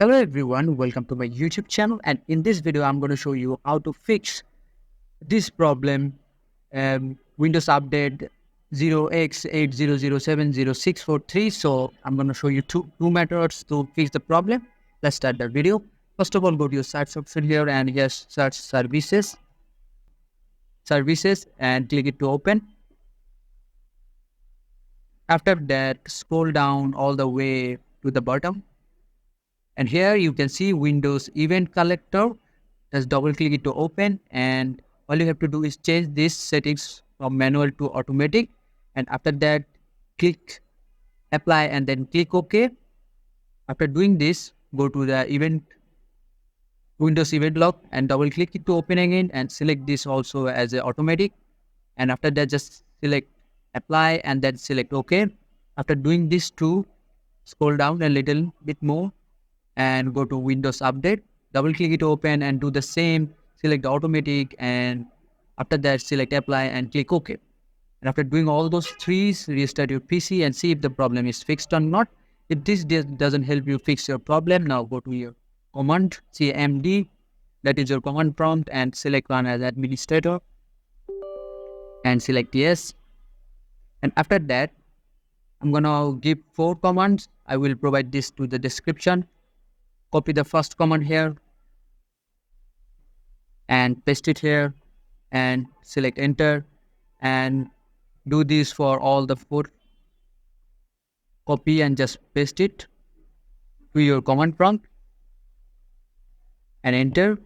Hello everyone, welcome to my YouTube channel, and in this video I'm going to show you how to fix this problem. Windows Update 0x80070643. So I'm going to show you two methods to fix the problem. Let's start the video. First of all, go to your search option here and yes, search services and click it to open. After that, scroll down all the way to the bottom. And here you can see Windows Event Collector. Just double click it to open, and all you have to do is change these settings from manual to automatic. And after that, click apply and then click OK. After doing this, go to the Windows Event Log and double click it to open again and select this also as a automatic. And after that, just select apply and then select OK. After doing this too, scroll down a little bit more and go to Windows Update, double click it to open and do the same, select automatic, and after that select apply and click OK. And after doing all those three, restart your PC and see if the problem is fixed or not. If this doesn't help you fix your problem, now go to your command CMD, that is your command prompt, and select one as administrator and select yes. And after that, I'm gonna give 4 commands. I will provide this to the description. Copy the first command here and paste it here and select enter, and do this for all the 4. Copy and just paste it to your command prompt and enter,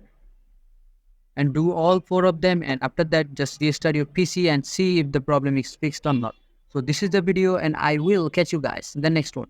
and do all 4 of them, and after that just restart your PC and see if the problem is fixed or not. So this is the video, and I will catch you guys in the next one.